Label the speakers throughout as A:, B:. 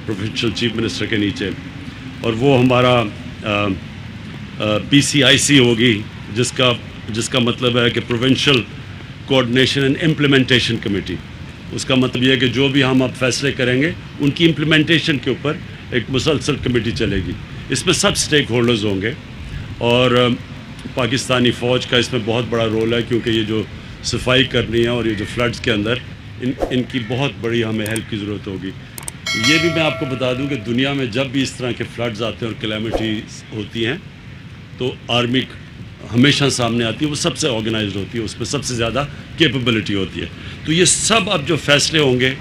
A: Provincial chief minister के नीचे, और वो हमारा PCIC होगी, जिसका मतलब है कि provincial coordination and implementation committee. उसका मतलब ये है कि जो भी हम अब फैसले करेंगे उनकी इम्प्लीमेंटेशन के ऊपर एक मुसलसल कमेटी चलेगी। इसमें सब स्टेक होल्डर्स होंगे और पाकिस्तानी फ़ौज का इसमें बहुत बड़ा रोल है, क्योंकि ये जो सफाई करनी है और ये जो फ्लड्स के अंदर इनकी बहुत बड़ी हमें हेल्प की ज़रूरत होगी। ये भी मैं आपको बता दूं कि दुनिया में जब भी इस तरह के फ्लड्स आते हैं और कैलेमिटीज़ होती हैं तो आर्मी हमेशा सामने आती है, वो सबसे ऑर्गेनाइज्ड होती है, उसमें सबसे ज़्यादा कैपेबिलिटी होती है। तो ये सब अब जो फैसले होंगे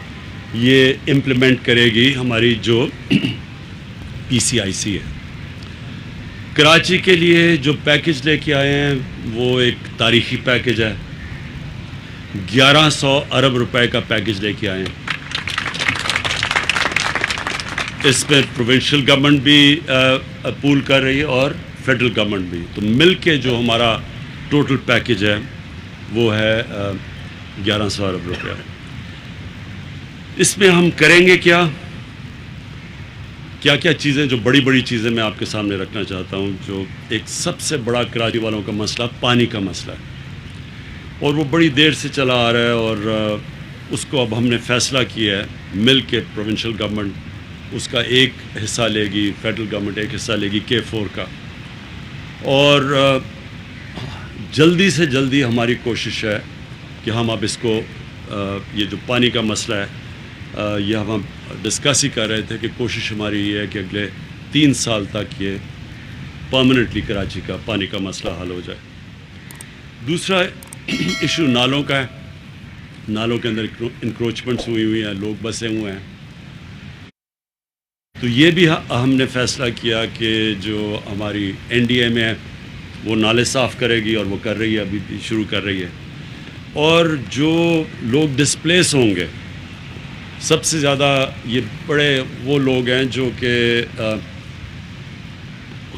A: ये इम्प्लीमेंट करेगी हमारी जो PCIC है। कराची के लिए जो पैकेज लेके आए हैं वो एक तारीखी पैकेज है। 1100 अरब रुपए का पैकेज लेके आए हैं। इसमें प्रोविंशियल गवर्नमेंट भी पूल कर रही है और फेडरल गवर्नमेंट भी। तो मिल के जो हमारा टोटल पैकेज है वो है 1100 अरब रुपया। इसमें हम करेंगे क्या क्या चीज़ें, जो बड़ी बड़ी चीज़ें मैं आपके सामने रखना चाहता हूँ। जो एक सबसे बड़ा कराची वालों का मसला पानी का मसला है, और वो बड़ी देर से चला आ रहा है, और उसको अब हमने फ़ैसला किया है मिल के। प्रोविंशियल गवर्नमेंट उसका एक हिस्सा लेगी, फेडरल गवर्नमेंट एक हिस्सा लेगी K4 का, और जल्दी से जल्दी हमारी कोशिश है कि हम अब इसको ये जो पानी का मसला है ये हम डिस्कस ही कर रहे थे कि कोशिश हमारी ये है कि अगले 3 साल तक ये परमानेंटली कराची का पानी का मसला हल हो जाए। दूसरा इशू नालों का है। नालों के अंदर इंक्रोचमेंट्स हुई हैं, लोग बसे हुए हैं। तो ये भी हमने फ़ैसला किया कि जो हमारी NDA में है वो नाले साफ़ करेगी, और वो कर रही है, अभी भी शुरू कर रही है। और जो लोग डिस्प्लेस होंगे सबसे ज़्यादा ये बड़े वो लोग हैं जो कि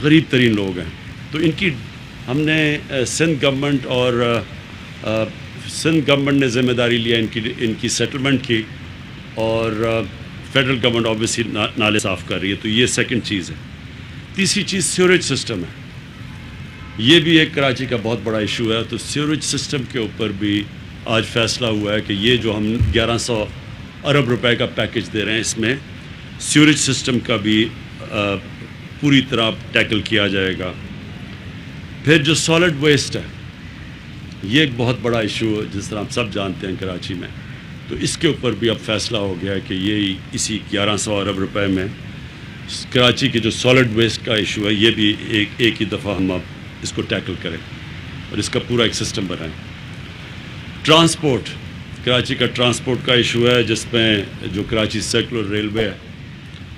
A: गरीब तरीन लोग हैं। तो इनकी हमने सिंध गवर्नमेंट और सिंध गवर्नमेंट ने ज़िम्मेदारी लिया इनकी सेटलमेंट की, और फेडरल गवर्नमेंट ऑब्वियसली नाले साफ़ कर रही है। तो ये सेकंड चीज़ है। तीसरी चीज़ सीवरेज सिस्टम है। ये भी एक कराची का बहुत बड़ा इशू है। तो सीवरेज सिस्टम के ऊपर भी आज फ़ैसला हुआ है कि ये जो हम 1100 अरब रुपए का पैकेज दे रहे हैं, इसमें सीवरेज सिस्टम का भी पूरी तरह टैकल किया जाएगा। फिर जो सॉलिड वेस्ट है ये एक बहुत बड़ा इशू है, जिस तरह आप सब जानते हैं कराची में। तो इसके ऊपर भी अब फैसला हो गया है कि ये इसी 1100 अरब रुपए में कराची के जो सॉलिड वेस्ट का इशू है ये भी एक ही दफ़ा हम अब इसको टैकल करें और इसका पूरा एक सिस्टम बनाएं। ट्रांसपोर्ट, कराची का ट्रांसपोर्ट का इशू है, जिसमें जो कराची सर्कुलर रेलवे है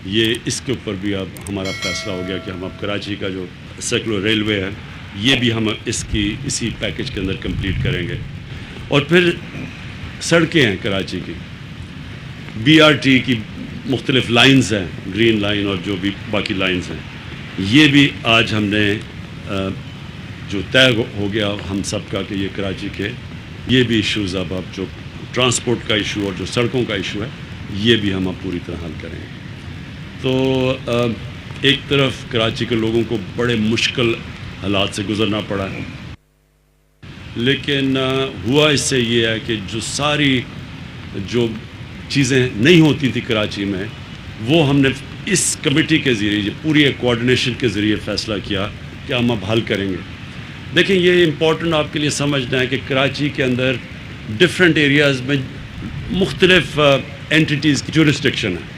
A: ये इसके ऊपर भी अब हमारा फ़ैसला हो गया कि हम अब कराची का जो सर्कुलर रेलवे है ये भी हम इसी पैकेज के अंदर कंप्लीट करेंगे। और फिर सड़कें हैं कराची की, BRT की मुख्तलिफ लाइन्स हैं, ग्रीन लाइन और जो भी बाकी लाइन्स हैं, ये भी आज हमने जो तय हो गया हम सब का कि ये कराची के ये भी इश्यूज़ अब जो ट्रांसपोर्ट का इशू और जो सड़कों का इशू है ये भी हम अब पूरी तरह हल करेंगे। तो एक तरफ कराची के लोगों को बड़े मुश्किल हालात से गुज़रना पड़ा है, लेकिन हुआ इससे ये है कि जो सारी जो चीज़ें नहीं होती थी कराची में वो हमने इस कमेटी के ज़रिए, पूरी कोऑर्डिनेशन के ज़रिए फ़ैसला किया कि हम अब हल करेंगे। देखें, ये इम्पोर्टेंट आपके लिए समझना है कि कराची के अंदर डिफरेंट एरियाज़ में मुख्तलिफ एंटिटीज़ की जुरिस्डिक्शन है।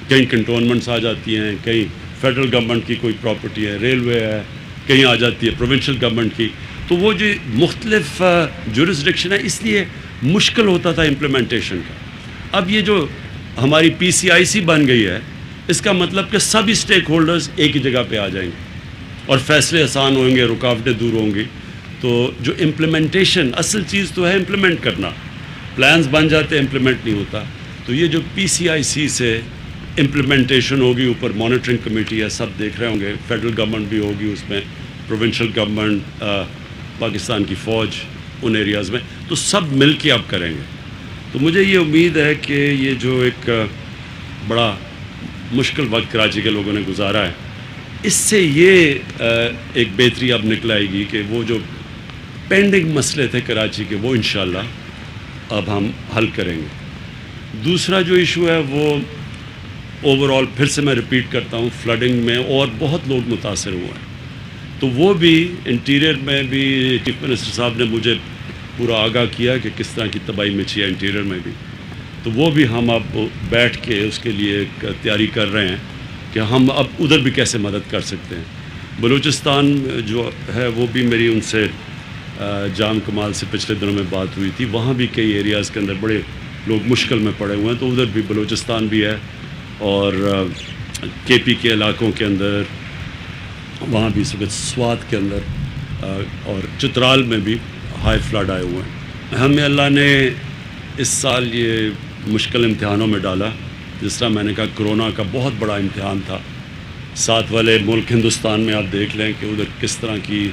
A: कहीं कंटोनमेंट्स आ जाती हैं, कहीं फेडरल गवर्नमेंट की कोई प्रॉपर्टी है, रेलवे है, कहीं आ जाती है प्रोविंशियल गवर्नमेंट की। तो वो जो मुख्तलिफ जुरिस्डिक्शन है, इसलिए मुश्किल होता था इम्प्लीमेंटेशन का। अब ये जो हमारी PCIC बन गई है, इसका मतलब कि सभी स्टेक होल्डर्स एक ही जगह पे आ जाएंगे और फैसले आसान होंगे, रुकावटें दूर होंगी। तो जो इम्प्लीमेंटेशन, असल चीज़ तो है इम्प्लीमेंट करना। प्लान्स बन जाते हैं, इम्प्लीमेंट नहीं होता। तो ये जो PCIC से इम्प्लीमेंटेशन होगी, ऊपर मॉनिटरिंग कमेटी है, सब देख रहे होंगे, फेडरल गवर्नमेंट भी होगी उसमें, प्रोविंशियल गवर्नमेंट, पाकिस्तान की फ़ौज उन एरियाज़ में, तो सब मिल के अब करेंगे। तो मुझे ये उम्मीद है कि ये जो एक बड़ा مشکل وقت کراچی کے لوگوں نے گزارا ہے، اس سے یہ ایک بہتری اب نکل آئے گی کہ وہ جو پینڈنگ مسئلے تھے کراچی کے وہ انشاءاللہ اب ہم حل کریں گے۔ دوسرا جو ایشو ہے وہ اوور آل پھر سے میں ریپیٹ کرتا ہوں، فلڈنگ میں اور بہت لوگ متاثر ہوئے ہیں، تو وہ بھی انٹیریئر میں بھی چیف منسٹر صاحب نے مجھے پورا آگاہ کیا کہ کس طرح کی تباہی مچی ہے انٹیریئر میں بھی، تو وہ بھی ہم اب بیٹھ کے اس کے لیے ایک تیاری کر رہے ہیں کہ ہم اب ادھر بھی کیسے مدد کر سکتے ہیں۔ بلوچستان جو ہے وہ بھی میری ان سے جام کمال سے پچھلے دنوں میں بات ہوئی تھی، وہاں بھی کئی ایریاز کے اندر بڑے لوگ مشکل میں پڑے ہوئے ہیں، تو ادھر بھی بلوچستان بھی ہے اور کے پی کے علاقوں کے اندر، وہاں بھی اس وقت سوات کے اندر اور چترال میں بھی ہائی فلڈ آئے ہوئے ہیں۔ ہمیں اللہ نے اس سال یہ مشکل امتحانوں میں ڈالا، جس طرح میں نے کہا کرونا کا بہت بڑا امتحان تھا، ساتھ والے ملک ہندوستان میں آپ دیکھ لیں کہ ادھر کس طرح کی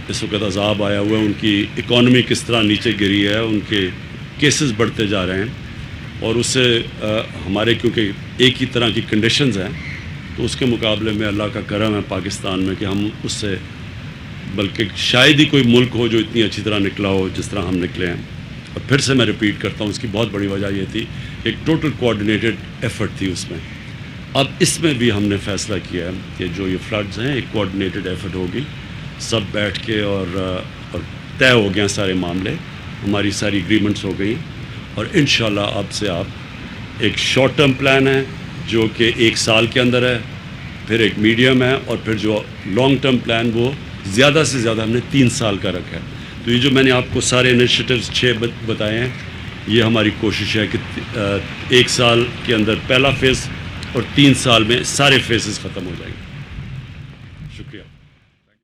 A: اس وقت عذاب آیا ہوا ہے، ان کی اکانومی کس طرح نیچے گری ہے، ان کے کیسز بڑھتے جا رہے ہیں، اور اس سے ہمارے کیونکہ ایک ہی طرح کی کنڈیشنز ہیں، تو اس کے مقابلے میں اللہ کا کرم ہے پاکستان میں کہ ہم اس سے بلکہ شاید ہی کوئی ملک ہو جو اتنی اچھی طرح نکلا ہو جس طرح ہم نکلے ہیں۔ اور پھر سے میں ریپیٹ کرتا ہوں، اس کی بہت بڑی وجہ یہ تھی، ایک ٹوٹل کوآرڈینیٹڈ ایفرٹ تھی اس میں۔ اب اس میں بھی ہم نے فیصلہ کیا ہے کہ جو یہ فلڈز ہیں ایک کوآرڈینیٹڈ ایفرٹ ہوگی، سب بیٹھ کے اور طے ہو گیا سارے معاملے، ہماری ساری اگریمنٹس ہو گئی، اور انشاءاللہ اب سے آپ ایک شارٹ ٹرم پلان ہے جو کہ 1 سال کے اندر ہے، پھر ایک میڈیم ہے، اور پھر جو لانگ ٹرم پلان وہ زیادہ سے زیادہ ہم نے 3 سال کا رکھا ہے۔ تو یہ جو میں نے آپ کو سارے انیشیٹوز 6 بتائے ہیں، یہ ہماری کوشش ہے کہ 1 سال کے اندر پہلا فیز اور 3 سال میں سارے فیزز ختم ہو جائیں گے۔ شکریہ۔